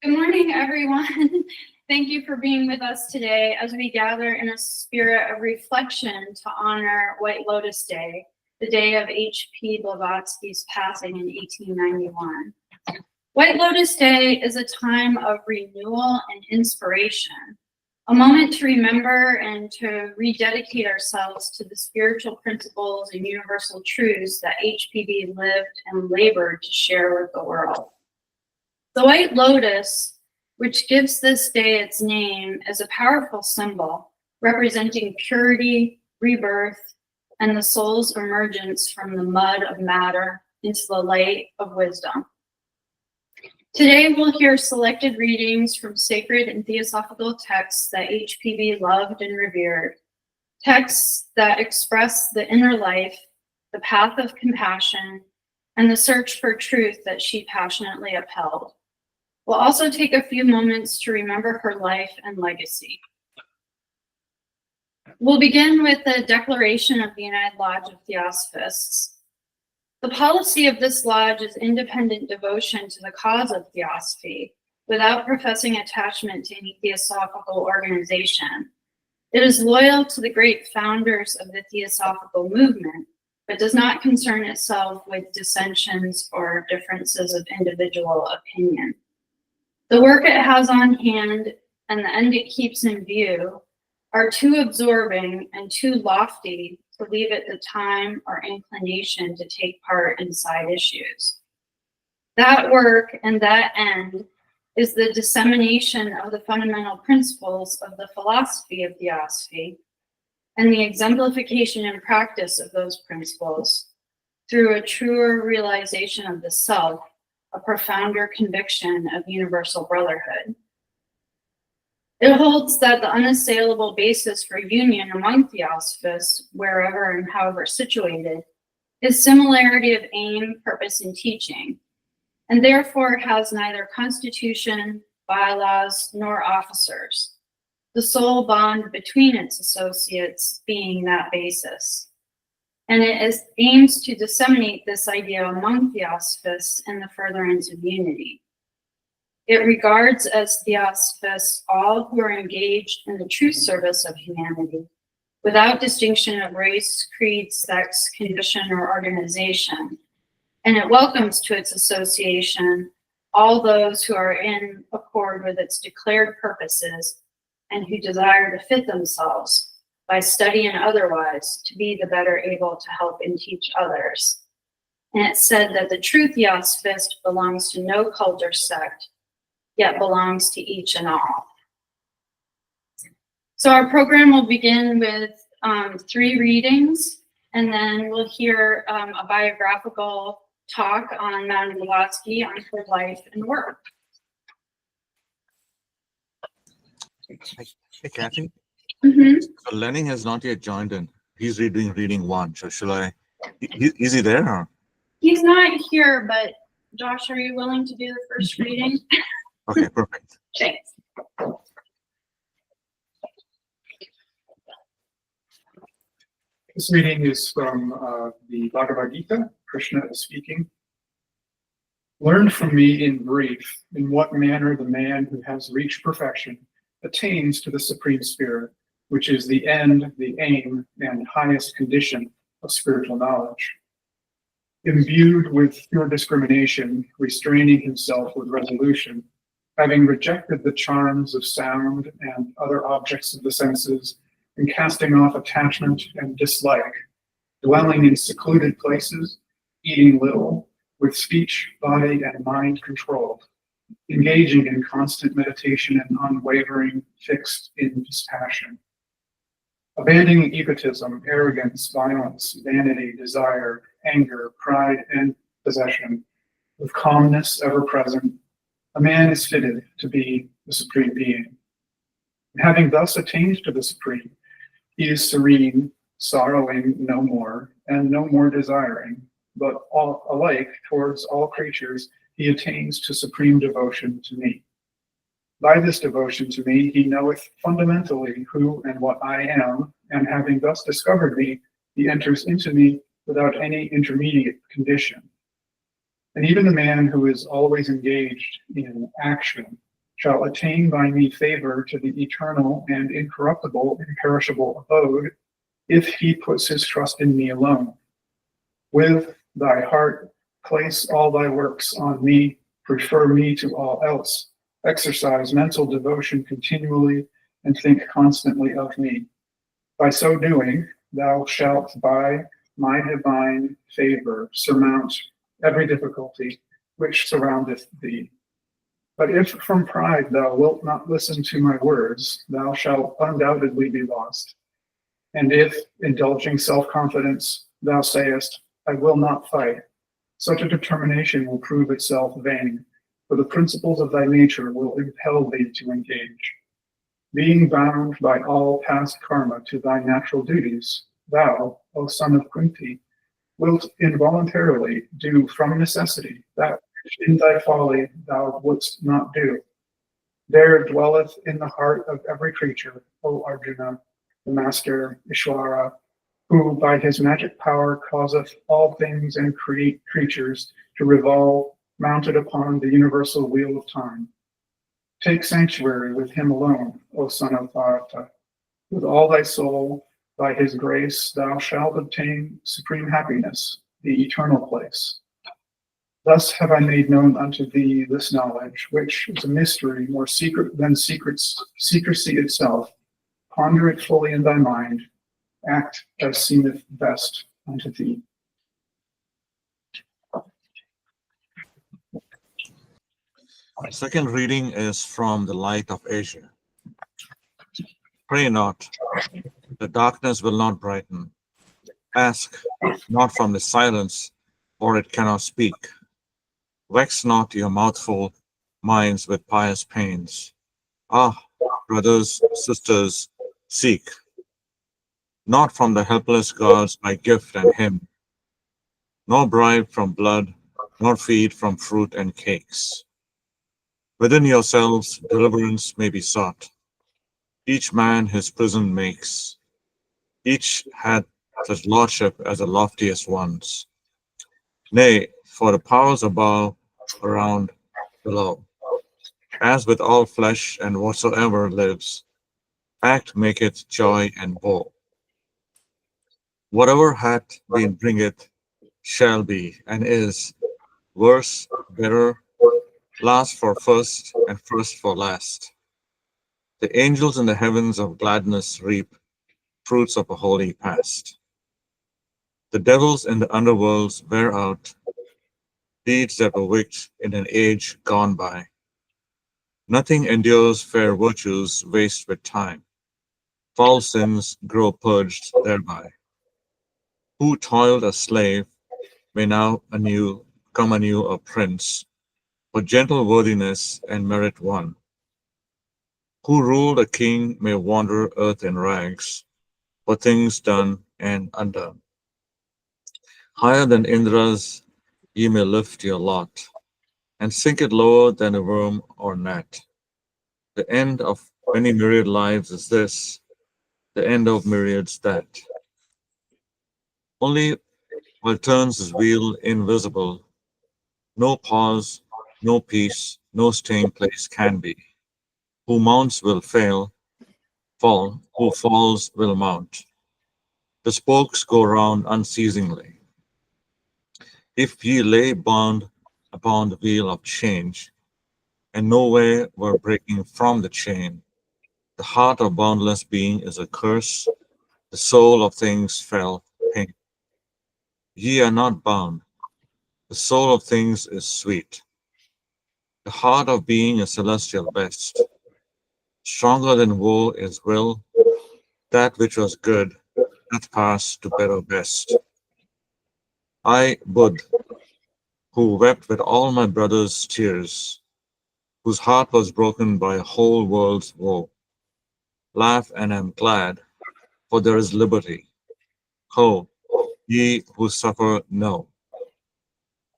Good morning, everyone. Thank you for being with us today as we gather in a spirit of reflection to honor White Lotus Day, the day of H.P. Blavatsky's passing in 1891. White Lotus Day is a time of renewal and inspiration, a moment to remember and to rededicate ourselves to the spiritual principles and universal truths that HPB lived and labored to share with the world. The White Lotus, which gives this day its name, is a powerful symbol representing purity, rebirth, and the soul's emergence from the mud of matter into the light of wisdom. Today, we'll hear selected readings from sacred and theosophical texts that HPB loved and revered, texts that express the inner life, the path of compassion, and the search for truth that she passionately upheld. We'll also take a few moments to remember her life and legacy. We'll begin with the declaration of the United Lodge of Theosophists. The policy of this lodge is independent devotion to the cause of Theosophy, without professing attachment to any theosophical organization. It is loyal to the great founders of the Theosophical movement, but does not concern itself with dissensions or differences of individual opinion. The work it has on hand and the end it keeps in view are too absorbing and too lofty to leave it the time or inclination to take part in side issues. That work and that end is the dissemination of the fundamental principles of the philosophy of Theosophy and the exemplification and practice of those principles through a truer realization of the self, a profounder conviction of universal brotherhood. It holds that the unassailable basis for union among Theosophists, wherever and however situated, is similarity of aim, purpose, and teaching, and therefore has neither constitution, bylaws, nor officers, the sole bond between its associates being that basis. And it aims to disseminate this idea among Theosophists in the furtherance of unity. It regards as Theosophists all who are engaged in the true service of humanity, without distinction of race, creed, sex, condition, or organization. And it welcomes to its association all those who are in accord with its declared purposes and who desire to fit themselves, by study and otherwise, to be the better able to help and teach others. And it said that the true Theosophist belongs to no cult or sect, yet belongs to each and all. So our program will begin with 3 readings, and then we'll hear a biographical talk on Madame Blavatsky, on her life and work. Hey, Kathy. Mm-hmm. So Lenny has not yet joined in. He's reading 1. So shall I? Is he there? Or? He's not here, but Josh, are you willing to do the first reading? Okay, perfect. Thanks. This reading is from the Bhagavad Gita. Krishna is speaking. Learn from me in brief in what manner the man who has reached perfection attains to the Supreme Spirit, which is the end, the aim, and highest condition of spiritual knowledge. Imbued with pure discrimination, restraining himself with resolution, having rejected the charms of sound and other objects of the senses, and casting off attachment and dislike, dwelling in secluded places, eating little, with speech, body, and mind controlled, engaging in constant meditation and unwavering, fixed in dispassion. Abandoning egotism, arrogance, violence, vanity, desire, anger, pride, and possession, with calmness ever present, a man is fitted to be the Supreme Being. And having thus attained to the Supreme, he is serene, sorrowing no more, and no more desiring, but all alike towards all creatures, he attains to supreme devotion to me. By this devotion to me, he knoweth fundamentally who and what I am, and having thus discovered me, he enters into me without any intermediate condition. And even the man who is always engaged in action shall attain by me favor to the eternal and incorruptible, imperishable abode, if he puts his trust in me alone. With thy heart, place all thy works on me, prefer me to all else, exercise mental devotion continually, and think constantly of me. By so doing, thou shalt by my divine favor surmount every difficulty which surroundeth thee. But if from pride thou wilt not listen to my words, thou shalt undoubtedly be lost. And if, indulging self-confidence, thou sayest, I will not fight, such a determination will prove itself vain, for the principles of thy nature will impel thee to engage. Being bound by all past karma to thy natural duties, thou, O son of Kunti, wilt involuntarily do from necessity that which in thy folly thou wouldst not do. There dwelleth in the heart of every creature, O Arjuna, the master Ishvara, who by his magic power causeth all things and creatures to revolve, mounted upon the universal wheel of time. Take sanctuary with him alone, O son of Bharata. With all thy soul, by his grace, thou shalt obtain supreme happiness, the eternal place. Thus have I made known unto thee this knowledge, which is a mystery more secret than secrecy itself. Ponder it fully in thy mind. Act as seemeth best unto thee. Second reading is from the Light of Asia. Pray not, the darkness will not brighten. Ask not from the silence, or it cannot speak. Vex not your mouthful minds with pious pains. Ah, brothers, sisters, seek. Not from the helpless gods by gift and hymn, nor bribe from blood, nor feed from fruit and cakes. Within yourselves deliverance may be sought. Each man his prison makes. Each had such lordship as the loftiest ones. Nay, for the powers above, around, below. As with all flesh and whatsoever lives, act maketh joy and woe. Whatever hath been bringeth, shall be, and is, worse, better, last for first, and first for last. The angels in the heavens of gladness reap fruits of a holy past. The devils in the underworlds wear out deeds that were wicked in an age gone by. Nothing endures fair virtues waste with time. Foul sins grow purged thereby. Who toiled a slave may now come anew a prince, for gentle worthiness and merit won. Who ruled a king may wander earth in rags, for things done and undone. Higher than Indra's ye may lift your lot, and sink it lower than a worm or gnat. The end of many myriad lives is this, the end of myriads that. Only while turns his wheel invisible, no pause, no peace, no staying place can be. Who mounts will fall, who falls will mount. The spokes go round unceasingly. If ye lay bound upon the wheel of change, and no way were breaking from the chain, the heart of boundless being is a curse, the soul of things fell pain. Ye are not bound, the soul of things is sweet. The heart of being is celestial best. Stronger than woe is will, that which was good hath passed to better best. I, Buddh, who wept with all my brothers' tears, whose heart was broken by a whole world's woe, laugh and am glad, for there is liberty. Ho, ye who suffer, know.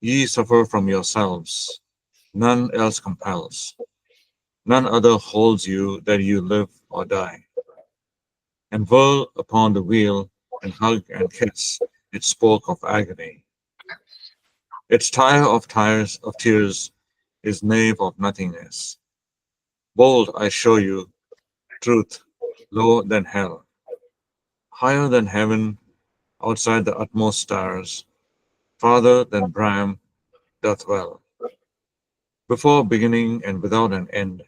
Ye suffer from yourselves. None else compels. None other holds you that you live or die. And whirl upon the wheel and hug and kiss its spoke of agony. Its tire of tears is knave of nothingness. Bold, I show you, truth, lower than hell, higher than heaven, outside the utmost stars, farther than Brahm doth well, before beginning and without an end,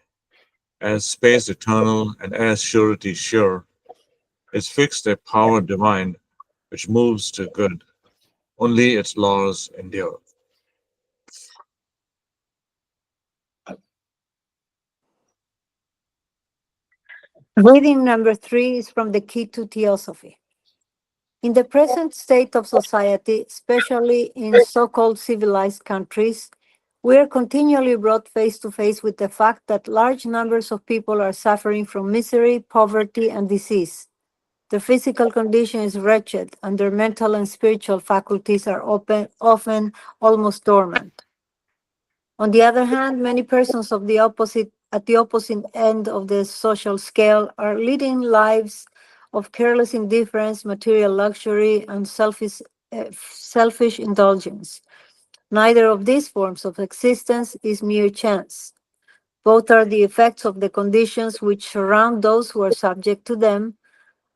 as space eternal and as surety sure, is fixed a power divine which moves to good, only its laws endure. Reading number 3 is from the Key to Theosophy. In the present state of society, especially in so-called civilized countries, we are continually brought face to face with the fact that large numbers of people are suffering from misery, poverty, and disease. Their physical condition is wretched, and their mental and spiritual faculties are often almost dormant. On the other hand, many persons at the opposite end of the social scale are leading lives of careless indifference, material luxury, and selfish indulgence. Neither of these forms of existence is mere chance. Both are the effects of the conditions which surround those who are subject to them,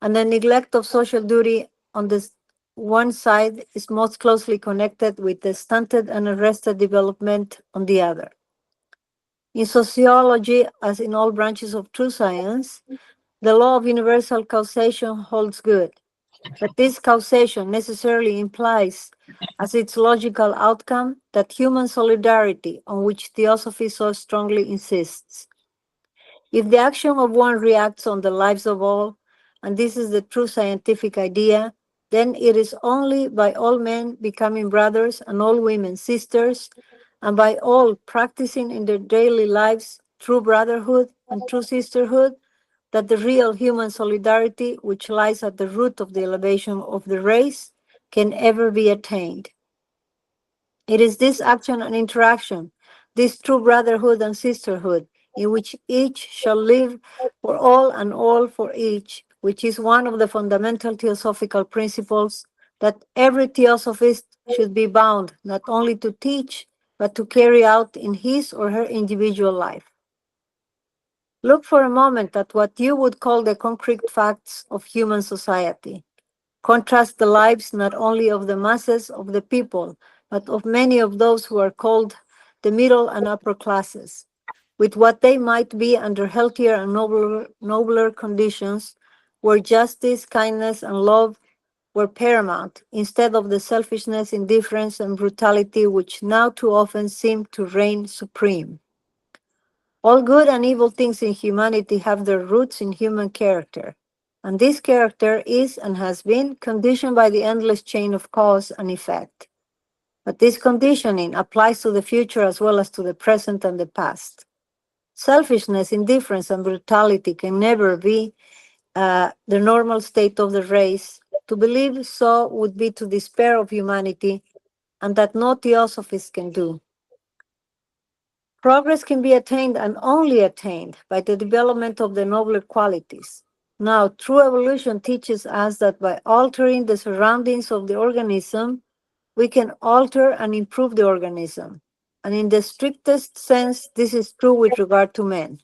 and the neglect of social duty on the one side is most closely connected with the stunted and arrested development on the other. In sociology, as in all branches of true science, the law of universal causation holds good. But this causation necessarily implies, as its logical outcome, that human solidarity, on which Theosophy so strongly insists. If the action of one reacts on the lives of all, and this is the true scientific idea, then it is only by all men becoming brothers and all women sisters, and by all practicing in their daily lives true brotherhood and true sisterhood, that the real human solidarity, which lies at the root of the elevation of the race, can ever be attained. It is this action and interaction, this true brotherhood and sisterhood, in which each shall live for all and all for each, which is one of the fundamental theosophical principles that every theosophist should be bound not only to teach, but to carry out in his or her individual life. Look for a moment at what you would call the concrete facts of human society. Contrast the lives not only of the masses of the people, but of many of those who are called the middle and upper classes, with what they might be under healthier and nobler conditions, where justice, kindness, and love were paramount, instead of the selfishness, indifference, and brutality which now too often seem to reign supreme. All good and evil things in humanity have their roots in human character, and this character is and has been conditioned by the endless chain of cause and effect. But this conditioning applies to the future as well as to the present and the past. Selfishness, indifference, and brutality can never be the normal state of the race. To believe so would be to despair of humanity, and that no theosophist can do. Progress can be attained and only attained by the development of the nobler qualities. Now, true evolution teaches us that by altering the surroundings of the organism, we can alter and improve the organism. And in the strictest sense, this is true with regard to men.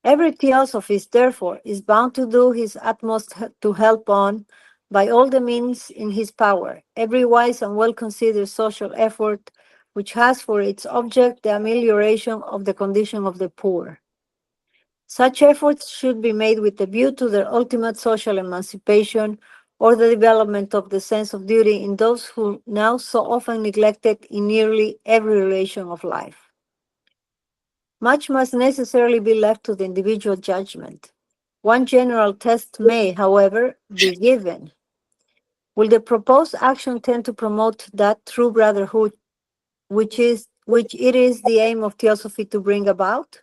Every theosophist, therefore, is bound to do his utmost to help on, by all the means in his power, every wise and well-considered social effort which has for its object the amelioration of the condition of the poor. Such efforts should be made with a view to their ultimate social emancipation or the development of the sense of duty in those who now so often neglected in nearly every relation of life. Much must necessarily be left to the individual judgment. One general test may, however, be given. Will the proposed action tend to promote that true brotherhood which it is the aim of Theosophy to bring about?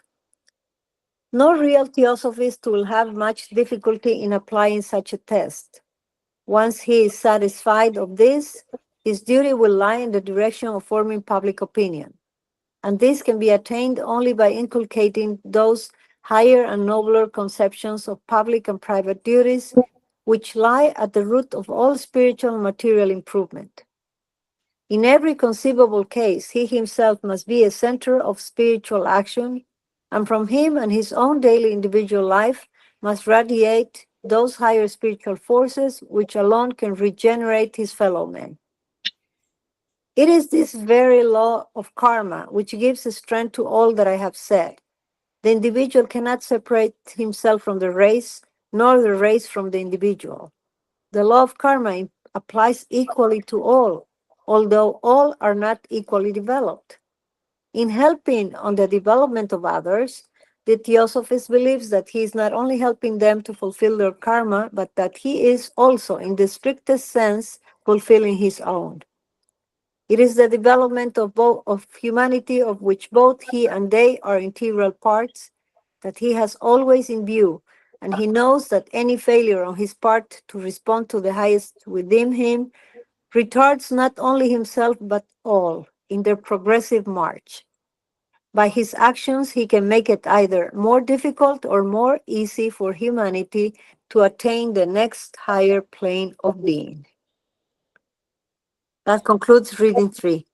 No real Theosophist will have much difficulty in applying such a test. Once he is satisfied of this, his duty will lie in the direction of forming public opinion. And this can be attained only by inculcating those higher and nobler conceptions of public and private duties which lie at the root of all spiritual and material improvement. In every conceivable case, he himself must be a center of spiritual action, and from him and his own daily individual life must radiate those higher spiritual forces which alone can regenerate his fellow men. It is this very law of karma which gives strength to all that I have said. The individual cannot separate himself from the race, nor the race from the individual. The law of karma applies equally to all, although all are not equally developed. In helping on the development of others, the Theosophist believes that he is not only helping them to fulfill their karma, but that he is also, in the strictest sense, fulfilling his own. It is the development of humanity, of which both he and they are integral parts, that he has always in view, and he knows that any failure on his part to respond to the highest within him retards not only himself but all in their progressive march. By his actions, he can make it either more difficult or more easy for humanity to attain the next higher plane of being. That concludes reading 3.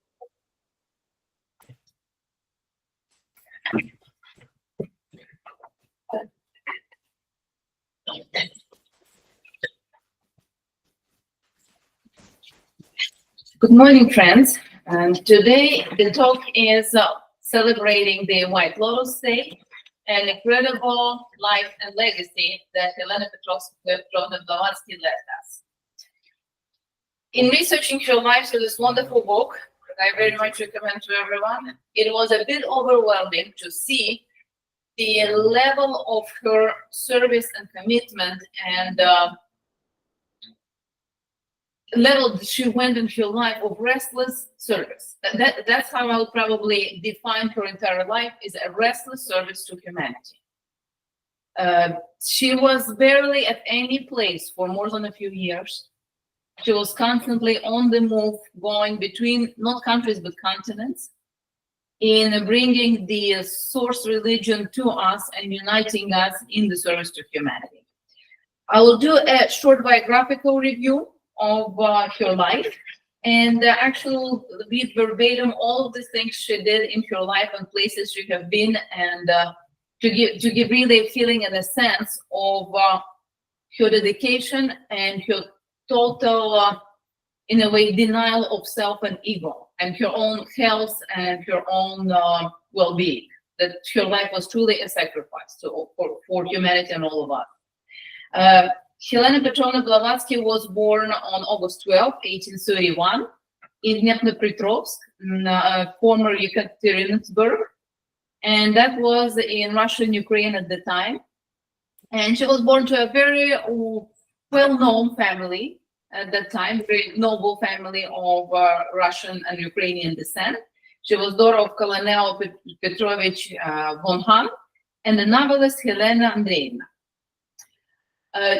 Good morning, friends. And today the talk is celebrating the White Lotus Day, an incredible life and legacy that Helena Petrovna Blavatsky left us. In researching her life through this wonderful book, that I very much recommend to everyone, it was a bit overwhelming to see the level of her service and commitment and level she went in her life of restless service. That's how I'll probably define her entire life, is a restless service to humanity. She was barely at any place for more than a few years. She was constantly on the move, going between not countries but continents, in bringing the source religion to us and uniting us in the service to humanity. I will do a short biographical review of her life, and actually read verbatim all of the things she did in her life and places she have been, and to give really a feeling and a sense of her dedication and her total, in a way, denial of self and ego, and her own health and her own well-being. That her life was truly a sacrifice for humanity and all of us. Helena Petrovna Blavatsky was born on August 12, 1831, in Dnepropetrovsk, former Yekaterinburg, and that was in Russian Ukraine at the time. And she was born to a very well-known family at that time, very noble family of Russian and Ukrainian descent. She was daughter of Colonel Petrovich von Hahn and the novelist Helena Andreevna.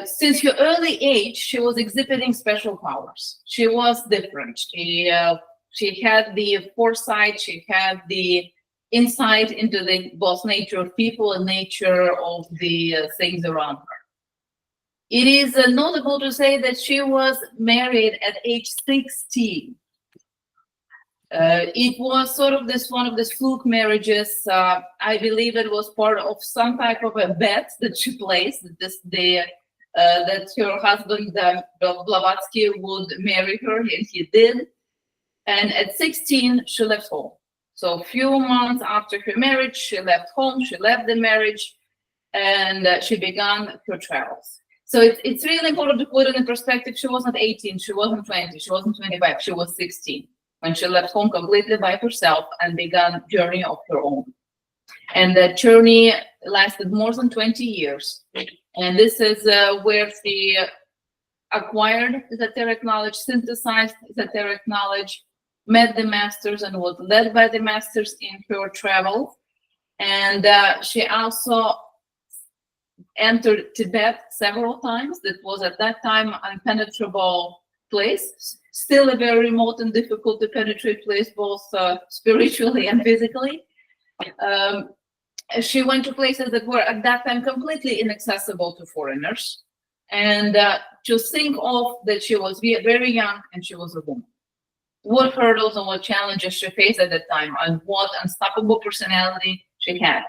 Since her early age, she was exhibiting special powers. She was different. She had the foresight, she had the insight into the both nature of people and nature of the things around her. It is notable to say that she was married at age 16. It was sort of one of these fluke marriages. I believe it was part of some type of a bet that she placed, that her husband, Blavatsky, would marry her, and he did. And at 16, she left home. So a few months after her marriage, she left home, she left the marriage, and she began her travels. So it's really important to put it in perspective. She wasn't 18, she wasn't 20, she wasn't 25, she was 16 when she left home completely by herself and began a journey of her own. And that journey lasted more than 20 years. And this is where she acquired esoteric knowledge, synthesized esoteric knowledge, met the masters, and was led by the masters in her travel. And she also entered Tibet several times. That was at that time an impenetrable place, still a very remote and difficult to penetrate place, both spiritually and physically. She went to places that were at that time completely inaccessible to foreigners. And to think of that she was very young and she was a woman. What hurdles and what challenges she faced at that time, and what unstoppable personality she had.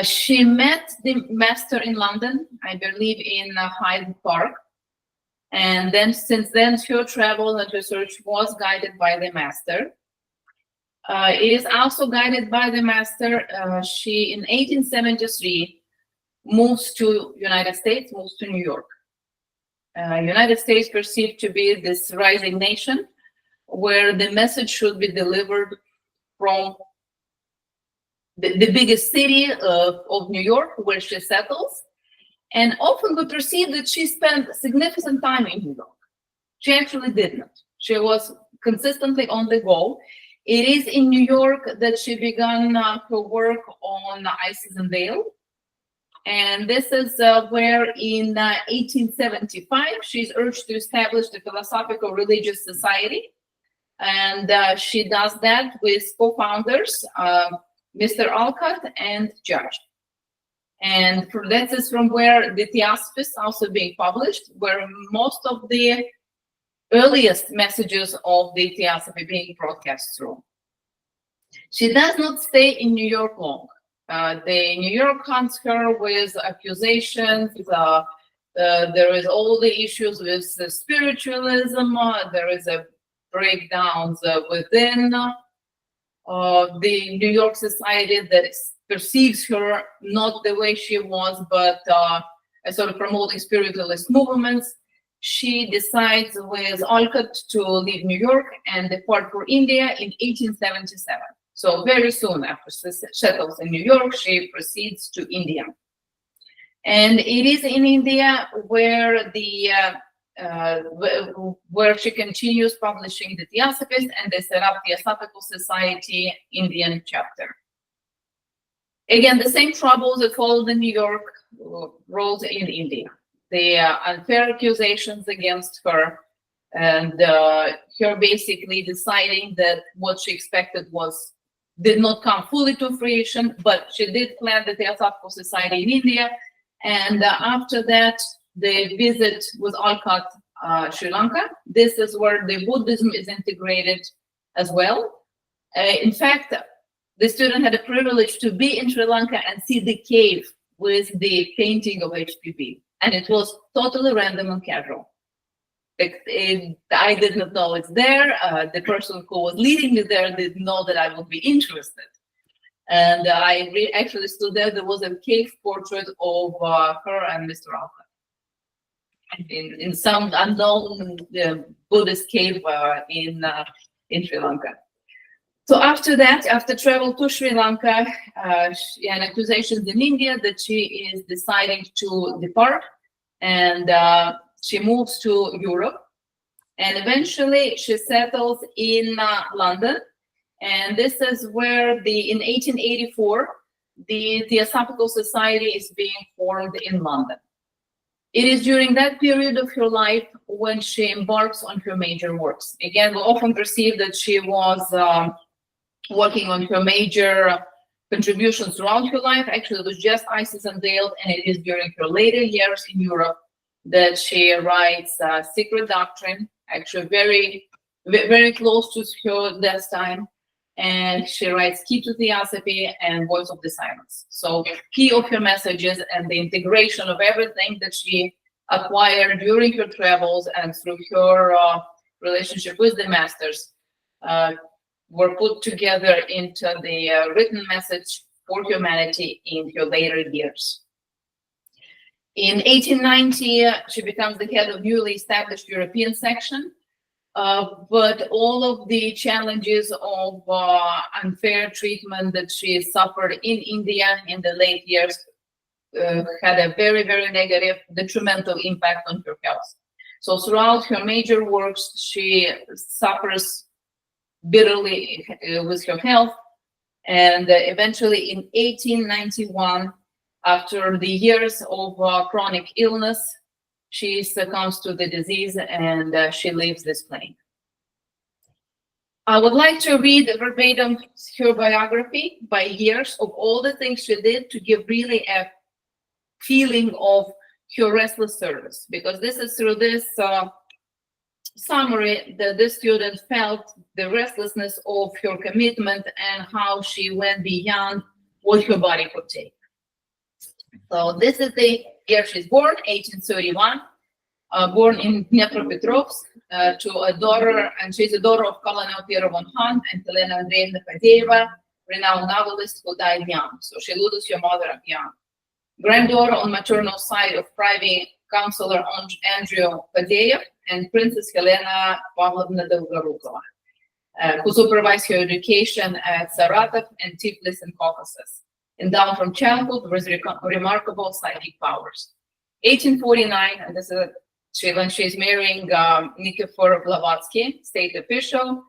She met the master in London, I believe in Hyde Park. And then since then, her travel and research was guided by the master. It is also guided by the master. She, in 1873, moves to United States, moves to New York. United States perceived to be this rising nation where the message should be delivered from the biggest city of New York, where she settles. And often we perceive that she spent significant time in New York. She actually did not. She was consistently on the go. It is in New York that she began her work on Isis and Veil. And this is where in 1875, she's urged to establish the Philosophical Religious Society. And she does that with co-founders, Mr. Alcott and Judge. And that is from where the Theosophists also being published, where most of the earliest messages of the Theosophy being broadcast through. She does not stay in New York long. The New York hunts her with accusations. There is all the issues with spiritualism. There is a breakdowns within the New York society that perceives her not the way she was, but as sort of promoting spiritualist movements. She decides with Alcott to leave New York and depart for India in 1877. So very soon after she settles in New York, she proceeds to India. And it is in India where where she continues publishing the Theosophists, and they set up Theosophical Society Indian chapter. Again, the same troubles that followed in New York rolled in India. The unfair accusations against her, and her basically deciding that what she expected did not come fully to fruition, but she did plant the Theosophical Society in India. And after that, the visit with Alcott, Sri Lanka. This is where the Buddhism is integrated as well. In fact, the student had a privilege to be in Sri Lanka and see the cave with the painting of HPB. And it was totally random and casual. I did not know it's there. The person who was leading me there didn't know that I would be interested. And I actually stood there. There was a cave portrait of her and Mr. Alcott in some unknown Buddhist cave in Sri Lanka. So after that, after travel to Sri Lanka, and accusations in India that she is deciding to depart, and she moves to Europe, and eventually she settles in London. And this is where in 1884, the Theosophical Society is being formed in London. It is during that period of her life when she embarks on her major works. Again, we often perceive that she was working on her major contributions throughout her life. Actually, it was just Isis Unveiled, and it is during her later years in Europe that she writes Secret Doctrine, actually very, very close to her death time. And she writes Key to Theosophy and Voice of the Silence. So key of her messages and the integration of everything that she acquired during her travels and through her relationship with the masters were put together into the written message for humanity in her later years. In 1890, she becomes the head of newly established European section. But all of the challenges of unfair treatment that she suffered in India in the late years had a very, very negative, detrimental impact on her health. So throughout her major works, she suffers bitterly with her health. And eventually in 1891, after the years of chronic illness, she succumbs to the disease and she leaves this plane. I would like to read verbatim her biography by years of all the things she did to give really a feeling of her restless service, because this is through this summary that this student felt the restlessness of her commitment and how she went beyond what her body could take. So this is the year she's born, 1831, born in Dnepropetrovsk to a daughter, and she's a daughter of Colonel Pierre von Hahn and Helena Andreevna Faddeeva, renowned novelist who died young. So she loses her mother young. Granddaughter on maternal side of Privy Councillor Andrew Faddeev and Princess Helena Pavlovna Dolgorukova, who supervised her education at Saratov and Tiflis in Caucasus, endowed from childhood with remarkable psychic powers. 1849, and this is when she's marrying Nikifor Blavatsky, state official,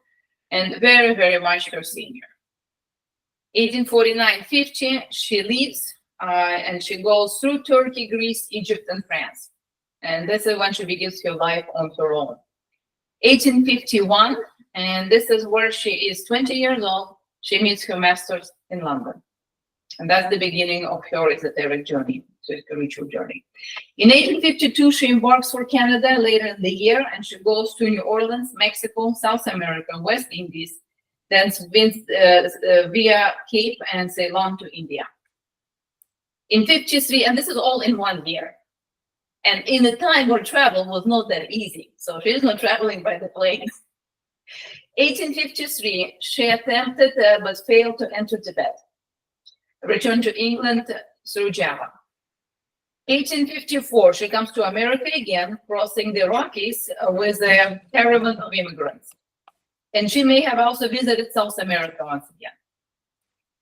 and very, very much her senior. 1849-50, she leaves and she goes through Turkey, Greece, Egypt, and France. And this is when she begins her life on her own. 1851, and this is where she is 20 years old. She meets her masters in London. And that's the beginning of her esoteric journey, spiritual journey. In 1852, she embarks for Canada later in the year, and she goes to New Orleans, Mexico, South America, West Indies, then via Cape and Ceylon to India. In 53, and this is all in 1 year. And in a time where travel was not that easy. So she's not traveling by the plane. 1853, she attempted but failed to enter Tibet. Returned to England through Java. 1854, she comes to America again, crossing the Rockies with a caravan of immigrants. And she may have also visited South America once again.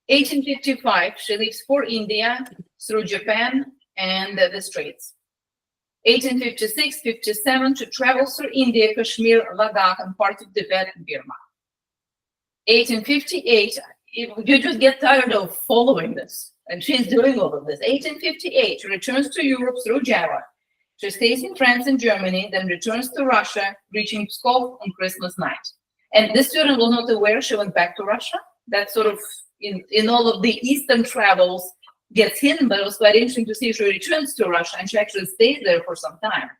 1855, she leaves for India through Japan and the Straits. 1856-57, she travels through India, Kashmir, Ladakh, and parts of Tibet and Burma. 1858, you just get tired of following this, and she's doing all of this. 1858, she returns to Europe through Java. She stays in France and Germany, then returns to Russia, reaching Pskov on Christmas night. And this student was not aware she went back to Russia. That sort of, in all of the Eastern travels, gets hidden, but it was quite interesting to see she returns to Russia, and she actually stays there for some time.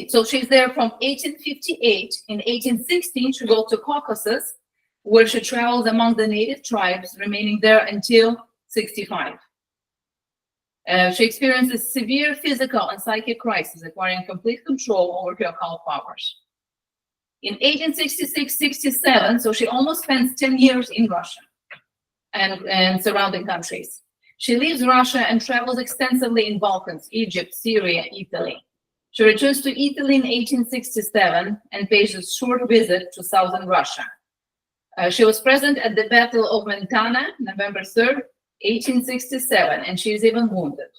So she's there from 1858. In 1816, she goes to Caucasus, where she travels among the native tribes, remaining there until 65. She experiences severe physical and psychic crises, acquiring complete control over her occult powers. In 1866-67, so she almost spends 10 years in Russia and surrounding countries. She leaves Russia and travels extensively in Balkans, Egypt, Syria, Italy. She returns to Italy in 1867 and pays a short visit to southern Russia. She was present at the Battle of Mentana, November 3rd, 1867, and she is even wounded.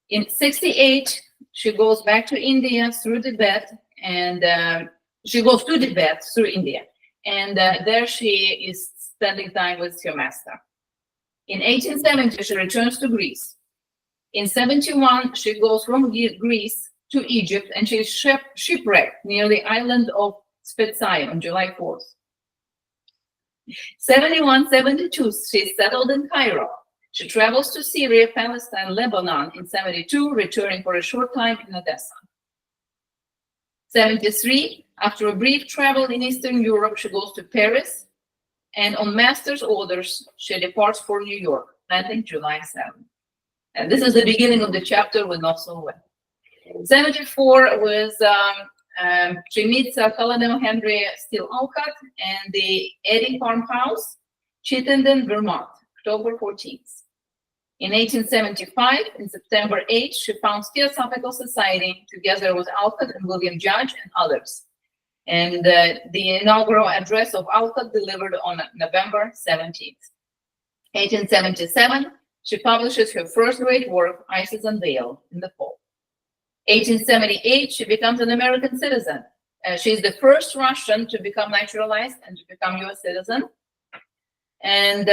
In 68, she goes back to India through Tibet, and she goes to Tibet through India, and there she is spending time with her master. In 1870, she returns to Greece. In 71, she goes from Greece to Egypt, and she is shipwrecked near the island of Spetsia on July 4th. 71-72, she settled in Cairo. She travels to Syria, Palestine, Lebanon in 72, returning for a short time in Odessa. 73, after a brief travel in Eastern Europe, she goes to Paris, and on master's orders, she departs for New York, landing July 7th. And this is the beginning of the chapter with Not So Well. 74 was she meets Colonel Henry Steele Alcott and the Edding Farmhouse, Chittenden, Vermont, October 14th. In 1875, in September 8th, she founds Theosophical Society together with Alcott and William Judge and others. And the inaugural address of Alcott delivered on November 17th. 1877, she publishes her first great work, Isis Unveiled, in the fall. 1878, she becomes an American citizen. She's the first Russian to become naturalized and to become U.S. citizen. And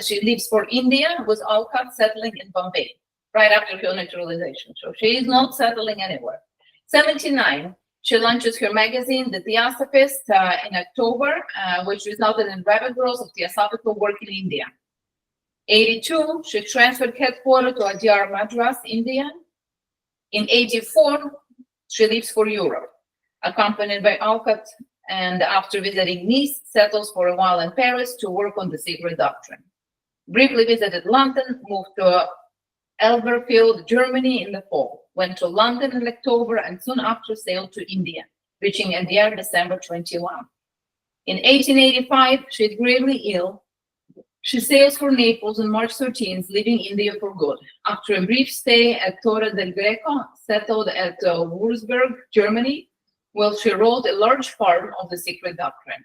she leaves for India with Alcott settling in Bombay right after her naturalization. So she is not settling anywhere. 79, she launches her magazine, The Theosophist, in October, which resulted in rapid growth of theosophical work in India. 82, she transferred headquarters to Adyar, Madras, India. In 84, she leaves for Europe, accompanied by Alcott and after visiting Nice, settles for a while in Paris to work on the secret doctrine. Briefly visited London, moved to Elberfeld, Germany in the fall, went to London in October, and soon after sailed to India, reaching India December 21. In 1885, she's gravely ill. She sails for Naples on March 13th, leaving India for good. After a brief stay at Torre del Greco, settled at Würzburg, Germany, where she wrote a large part of the secret doctrine.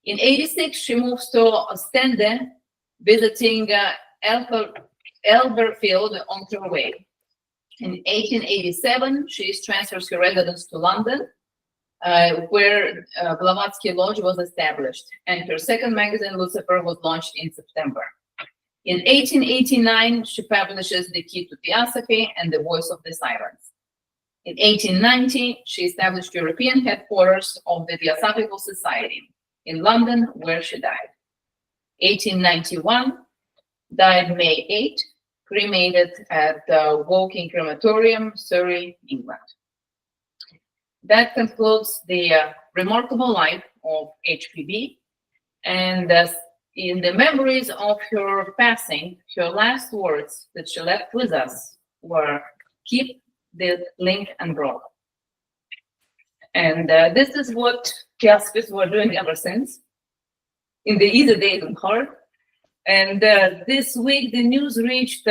In 86, she moves to Ostende, visiting Elberfeld on her way. In 1887, she transfers her residence to London, where Blavatsky Lodge was established, and her second magazine, Lucifer, was launched in September. In 1889, she publishes The Key to Theosophy and The Voice of the Silence. In 1890, she established European headquarters of the Theosophical Society in London, where she died. 1891, died May 8, cremated at Woking Crematorium, Surrey, England. That concludes the remarkable life of HPB. And in the memories of her passing, her last words that she left with us were, "Keep the link unbroken." And this is what Theosophists were doing ever since, in the easy days and hard. And this week, the news reached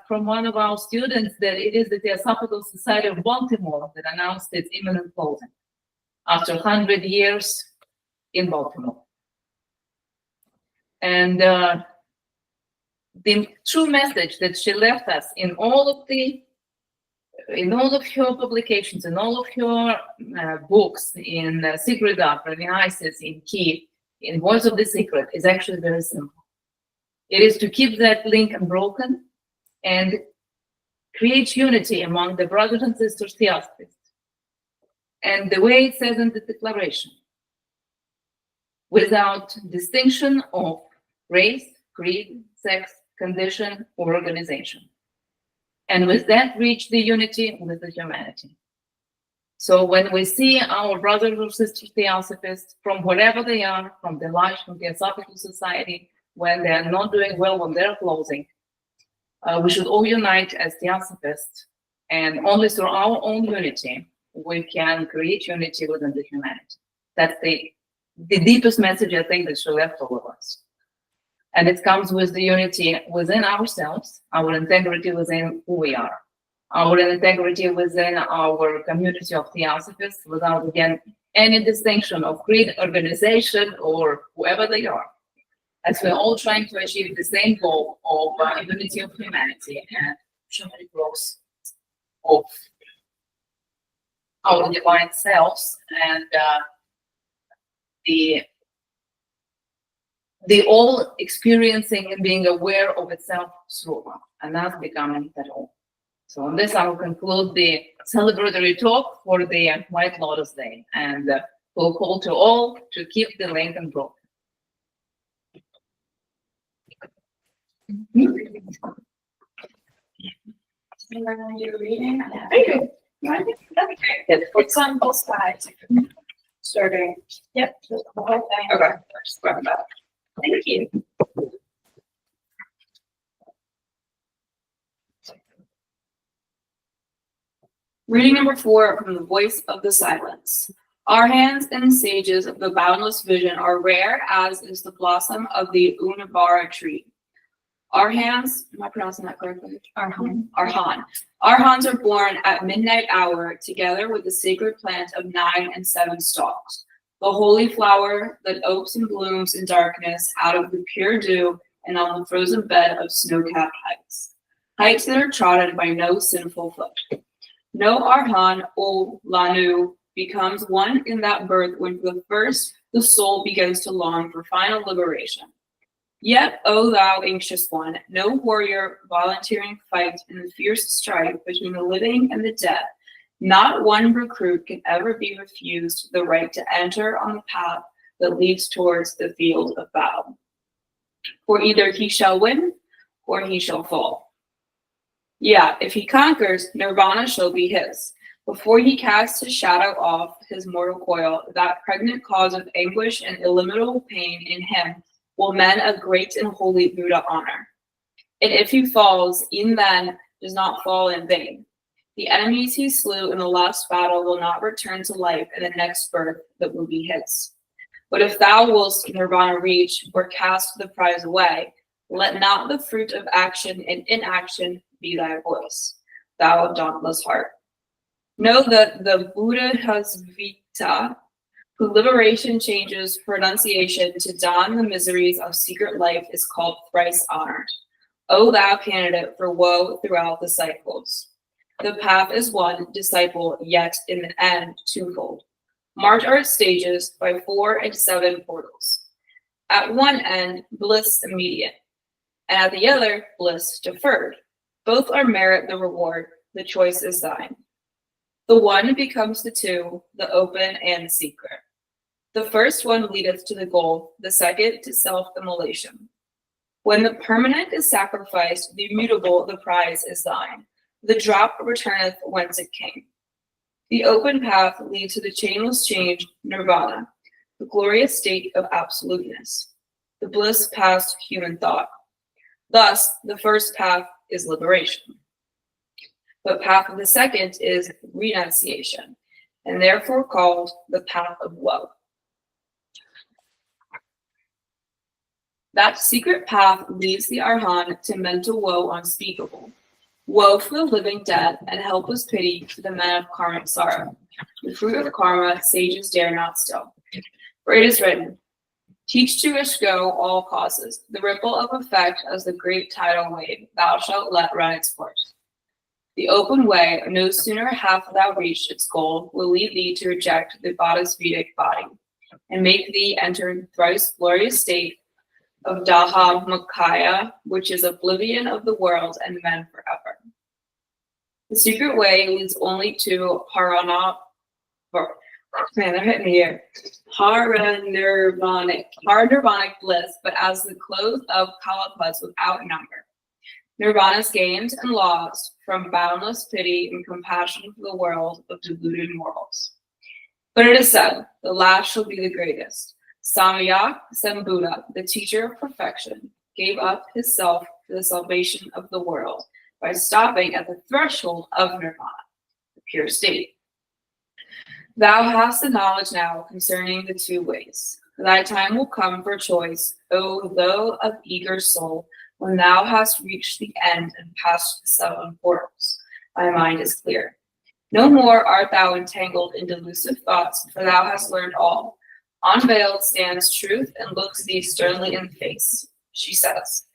from one of our students that it is the Theosophical Society of Baltimore that announced its imminent closing after 100 years in Baltimore. And the true message that she left us in all of her publications, in all of her books, in Secret Doctrine, in Isis, in Key, in Voice of the Secret, is actually very simple. It is to keep that link unbroken and create unity among the brothers and sisters Theosophists. And the way it says in the declaration, without distinction of race, creed, sex, condition, or organization. And with that, reach the unity with the humanity. So when we see our brothers or sisters Theosophists, from wherever they are, from the Lodge, from the Theosophical Society, when they are not doing well, when they're closing, we should all unite as Theosophists, and only through our own unity we can create unity within the humanity. That's the deepest message I think that she left all of us. And it comes with the unity within ourselves, our integrity within who we are, our integrity within our community of Theosophists, without, again, any distinction of creed, organization, or whoever they are. As we're all trying to achieve the same goal of unity of humanity and human growth of our divine selves, and the all experiencing and being aware of itself through love, and not becoming that all. So on this, I will conclude the celebratory talk for the White Lotus Day, and we'll call to all to keep the link unbroken. We're going to do a reading. It's on both sides. Starting. Yep. The whole thing. Okay. Just grab that. Thank you. Reading number 4 from the Voice of the Silence. Our hands and sages of the boundless vision are rare as is the blossom of the Unabara tree. Our hands, am I pronouncing that correctly? Arhan. Arhans are born at midnight hour together with the sacred plant of 9 and 7 stalks, the holy flower that opes and blooms in darkness out of the pure dew and on the frozen bed of snow-capped heights. Heights that are trodden by no sinful foot. No Arhan or Lanu becomes one in that birth when for the first the soul begins to long for final liberation. Yet, O thou anxious one, no warrior volunteering fight in the fierce strife between the living and the dead, not one recruit can ever be refused the right to enter on the path that leads towards the field of battle. For either he shall win or he shall fall. Yeah, if he conquers, nirvana shall be his. Before he casts his shadow off his mortal coil, that pregnant cause of anguish and illimitable pain in him will men of great and holy Buddha honor. And if he falls, even then does not fall in vain. The enemies he slew in the last battle will not return to life in the next birth that will be his. But if thou willst nirvana reach, or cast the prize away, let not the fruit of action and inaction be thy voice, thou of dauntless heart. Know that the Buddha has Vita, who liberation changes pronunciation to don the miseries of secret life, is called thrice honored. O thou candidate for woe throughout the cycles. The path is one, disciple, yet in the end twofold. March our stages by 4 and 7 portals. At one end, bliss immediate, and at the other, bliss deferred. Both are merit the reward, the choice is thine. The one becomes the two, the open and the secret. The first one leadeth to the goal, the second to self-immolation. When the permanent is sacrificed, the immutable, the prize is thine. The drop returneth whence it came. The open path leads to the chainless change, nirvana, the glorious state of absoluteness, the bliss past human thought. Thus, the first path is liberation. But path of the second is renunciation, and therefore called the path of woe. That secret path leads the Arhan to mental woe unspeakable, woe for the living dead, and helpless pity for the men of karmic sorrow. The fruit of karma sages dare not still. For it is written, teach to wish go all causes, the ripple of effect as the great tidal wave, thou shalt let run its course. The open way, no sooner hath thou reached its goal, will lead thee to reject the Bodhisvedic body, and make thee enter thrice glorious state of Daha Makaya, which is oblivion of the world and men forever. The secret way leads only to nirvanic bliss, but as the close of kalapas without number. Nirvana's gained and lost from boundless pity and compassion for the world of deluded mortals. But it is said, the last shall be the greatest. Samyak Sambuddha, the teacher of perfection, gave up his self for the salvation of the world by stopping at the threshold of nirvana, the pure state. Thou hast the knowledge now concerning the two ways. Thy time will come for choice, O thou of eager soul, when thou hast reached the end and passed the 7 portals. Thy mind is clear. No more art thou entangled in delusive thoughts, for thou hast learned all. Unveiled stands truth and looks thee sternly in the face. She says,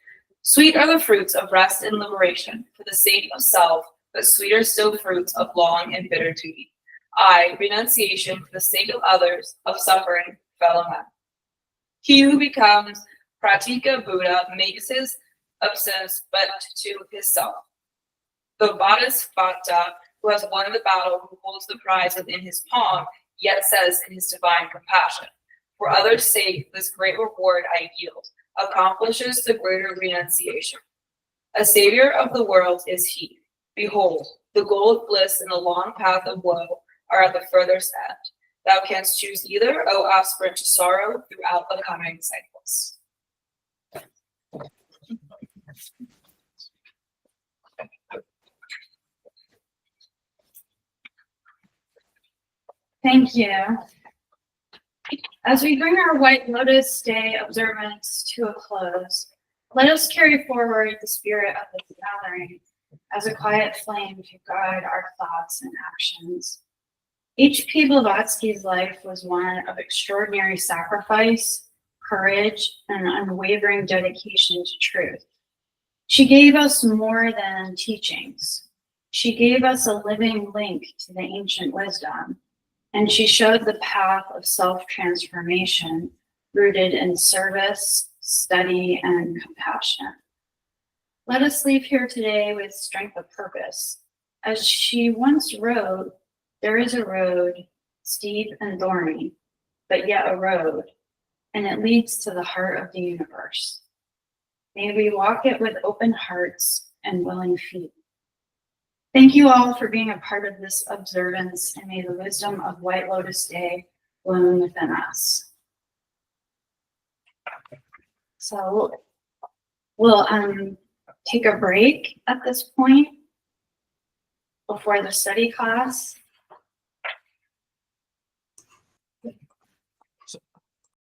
sweet are the fruits of rest and liberation for the sake of self, but sweeter still fruits of long and bitter duty. I, renunciation for the sake of others, of suffering, fellow men. He who becomes Pratika Buddha makes his absence but to his self. The Bodhisattva who has won the battle, who holds the prize within his palm, yet says in his divine compassion, for others' sake, this great reward I yield, accomplishes the greater renunciation. A savior of the world is he. Behold, the goal of bliss and the long path of woe are at the furthest end. Thou canst choose either, O aspirant to sorrow, throughout the coming cycles. Thank you. As we bring our White Lotus Day observance to a close, let us carry forward the spirit of this gathering as a quiet flame to guide our thoughts and actions. H.P. Blavatsky's life was one of extraordinary sacrifice, courage, and unwavering dedication to truth. She gave us more than teachings. She gave us a living link to the ancient wisdom, and she showed the path of self-transformation rooted in service, study, and compassion. Let us leave here today with strength of purpose. As she once wrote, there is a road, steep and thorny, but yet a road, and it leads to the heart of the universe. May we walk it with open hearts and willing feet. Thank you all for being a part of this observance, and may the wisdom of White Lotus Day bloom within us. So we'll take a break at this point before the study class.